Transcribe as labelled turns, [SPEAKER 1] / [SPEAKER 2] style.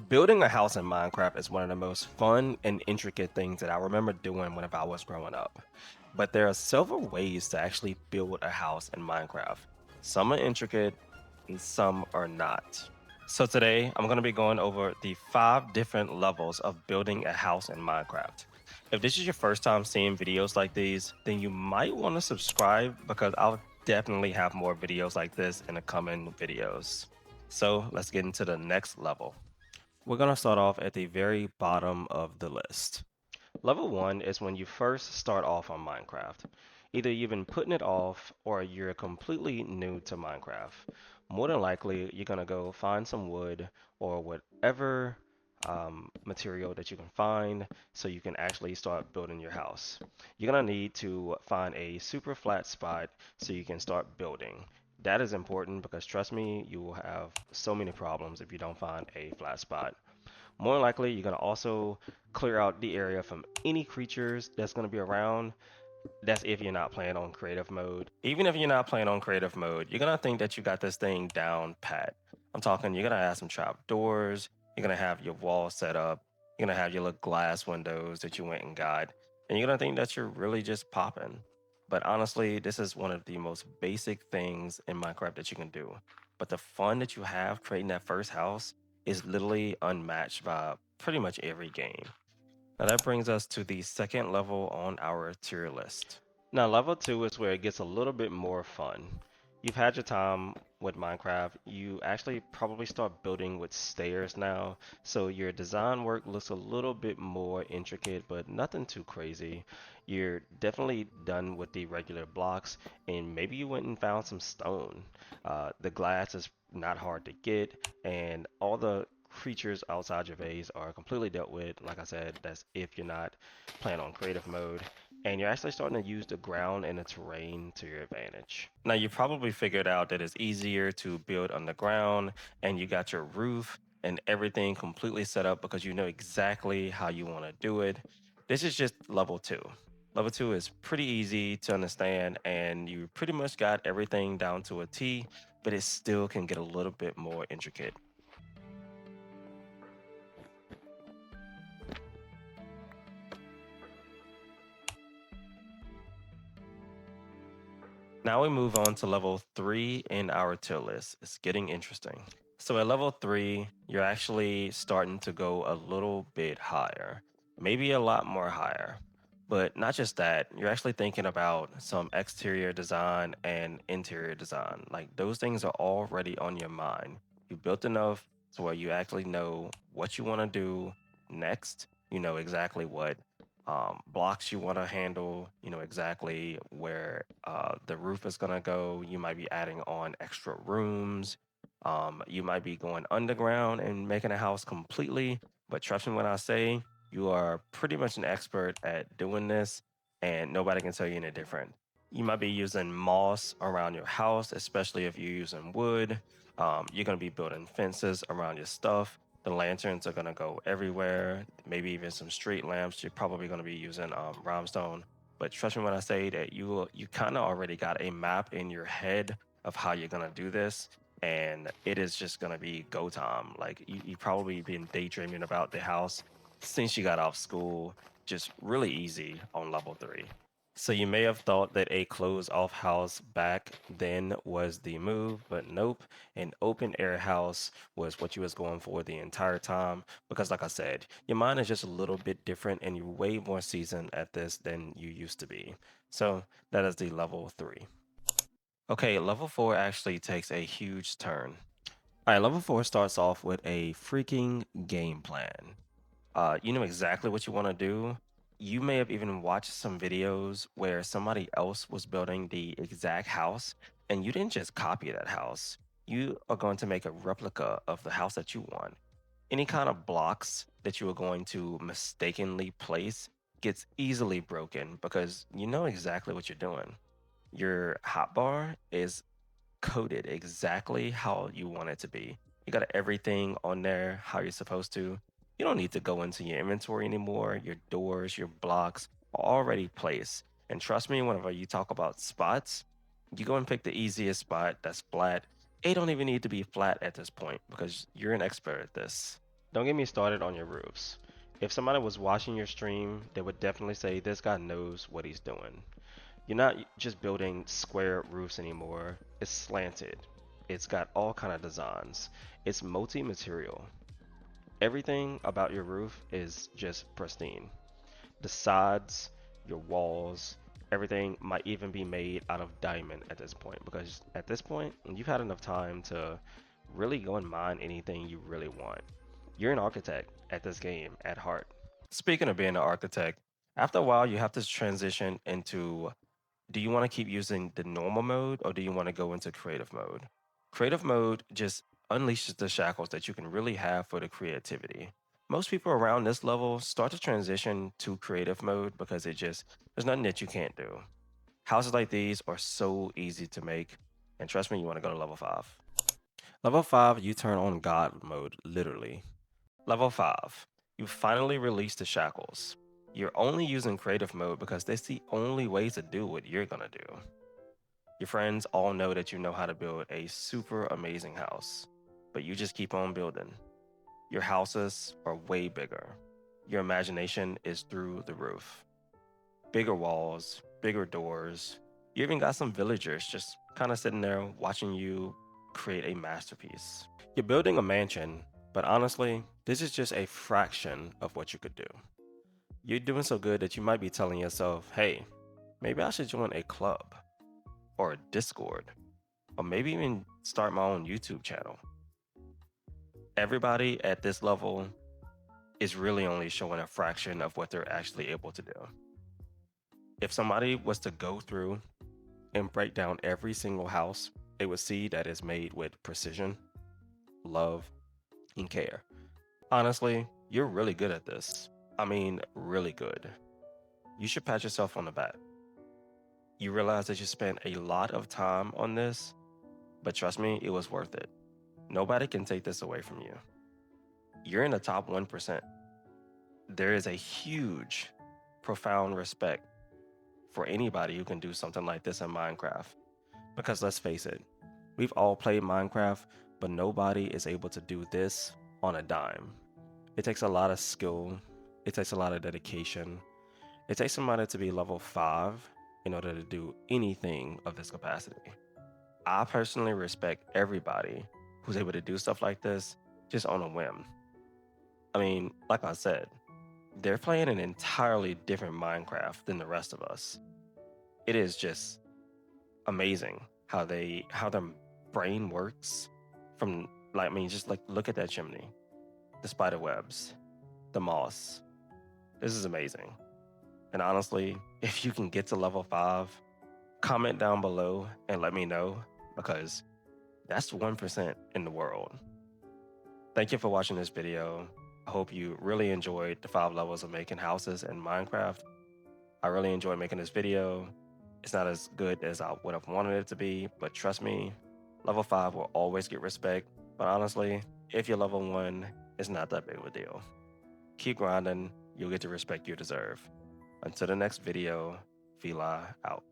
[SPEAKER 1] Building a house in Minecraft is one of the most fun and intricate things that I remember doing whenever I was growing up. But there are several ways to actually build a house in Minecraft. Some are intricate and some are not. So today I'm going to be going over the 5 different levels of building a house in Minecraft. If this is your first time seeing videos like these, then you might want to subscribe because I'll definitely have more videos like this in the coming videos. So let's get into the next level. We're going to start off at the very bottom of the list. Level 1 is when you first start off on Minecraft. Either you've been putting it off or you're completely new to Minecraft. More than likely, you're going to go find some wood or whatever material that you can find so you can actually start building your house. You're going to need to find a super flat spot so you can start building. That is important because trust me, you will have so many problems if you don't find a flat spot. More than likely, you're going to also clear out the area from any creatures that's going to be around. That's if you're not playing on creative mode. Even if you're not playing on creative mode, you're going to think that you got this thing down pat. I'm talking, you're going to have some trap doors. You're going to have your wall set up. You're going to have your little glass windows that you went and got. And you're going to think that you're really just popping. But honestly, this is one of the most basic things in Minecraft that you can do. But the fun that you have creating that first house is literally unmatched by pretty much every game. Now that brings us to the second level on our tier list. Now level 2 is where it gets a little bit more fun. You've had your time with Minecraft. You actually probably start building with stairs now, so your design work looks a little bit more intricate, but nothing too crazy. You're definitely done with the regular blocks, and maybe you went and found some stone. The glass is not hard to get, and all the creatures outside your base are completely dealt with. Like I said, that's if you're not playing on creative mode. And you're actually starting to use the ground and the terrain to your advantage. Now, you probably figured out that it's easier to build on the ground and you got your roof and everything completely set up because you know exactly how you want to do it. This is just level 2. Level 2 is pretty easy to understand and you pretty much got everything down to a T, but it still can get a little bit more intricate. Now we move on to level 3 in our tier list. It's getting interesting. So at level 3, you're actually starting to go a little bit higher, maybe a lot more higher. But not just that, you're actually thinking about some exterior design and interior design. Like those things are already on your mind. You built enough to where you actually know what you want to do next. You know exactly what blocks you want to handle. You know exactly where the roof is going to go. You might be adding on extra rooms. You might be going underground and making a house completely. But trust me when I say you are pretty much an expert at doing this, and nobody can tell you any different. You might be using moss around your house, especially if you're using wood. You're going to be building fences around your stuff. The lanterns are going to go everywhere, maybe even some street lamps. You're probably going to be using rhinestone. But trust me when I say that you kind of already got a map in your head of how you're going to do this. And it is just going to be go time. Like you probably been daydreaming about the house since you got off school, just really easy on level 3. So you may have thought that a closed off house back then was the move, but nope. An open air house was what you was going for the entire time because like I said, your mind is just a little bit different and you're way more seasoned at this than you used to be. So that is the level 3. Okay, level 4 actually takes a huge turn. All right, level 4 starts off with a freaking game plan. You know exactly what you want to do. You may have even watched some videos where somebody else was building the exact house and you didn't just copy that house. You are going to make a replica of the house that you want. Any kind of blocks that you are going to mistakenly place gets easily broken because you know exactly what you're doing. Your hotbar is coded exactly how you want it to be. You got everything on there how you're supposed to. You don't need to go into your inventory anymore. Your doors, your blocks are already placed. And trust me, whenever you talk about spots, you go and pick the easiest spot that's flat. It don't even need to be flat at this point because you're an expert at this. Don't get me started on your roofs. If somebody was watching your stream, they would definitely say this guy knows what he's doing. You're not just building square roofs anymore. It's slanted. It's got all kind of designs. It's multi-material. Everything about your roof is just pristine. The sides, your walls, everything might even be made out of diamond at this point because at this point, you've had enough time to really go and mine anything you really want. You're an architect at this game at heart. Speaking of being an architect, after a while you have to transition into, do you want to keep using the normal mode or do you want to go into creative mode? Creative mode just unleashes the shackles that you can really have for the creativity. Most people around this level start to transition to creative mode because there's nothing that you can't do. Houses like these are so easy to make, and trust me, you want to go to level 5. Level 5, you turn on God mode, literally. Level 5, you finally release the shackles. You're only using creative mode because that's the only way to do what you're gonna do. Your friends all know that you know how to build a super amazing house, but you just keep on building. Your houses are way bigger. Your imagination is through the roof. Bigger walls, bigger doors. You even got some villagers just kind of sitting there watching you create a masterpiece. You're building a mansion, but honestly, this is just a fraction of what you could do. You're doing so good that you might be telling yourself, hey, maybe I should join a club or a Discord, or maybe even start my own YouTube channel. Everybody at this level is really only showing a fraction of what they're actually able to do. If somebody was to go through and break down every single house, they would see that it's made with precision, love, and care. Honestly, you're really good at this. I mean, really good. You should pat yourself on the back. You realize that you spent a lot of time on this, but trust me, it was worth it. Nobody can take this away from you. You're in the top 1%. There is a huge, profound respect for anybody who can do something like this in Minecraft. Because let's face it, we've all played Minecraft, but nobody is able to do this on a dime. It takes a lot of skill, it takes a lot of dedication. It takes somebody to be level 5 in order to do anything of this capacity. I personally respect everybody who's able to do stuff like this just on a whim. I mean, like I said, they're playing an entirely different Minecraft than the rest of us. It is just amazing how their brain works from, like, I mean, just like look at that chimney, the spider webs, the moss. This is amazing. And honestly, if you can get to level 5, comment down below and let me know because that's 1% in the world. Thank you for watching this video. I hope you really enjoyed the 5 levels of making houses in Minecraft. I really enjoyed making this video. It's not as good as I would have wanted it to be, but trust me, level 5 will always get respect. But honestly, if you're level 1, it's not that big of a deal. Keep grinding, you'll get the respect you deserve. Until the next video, Fila out.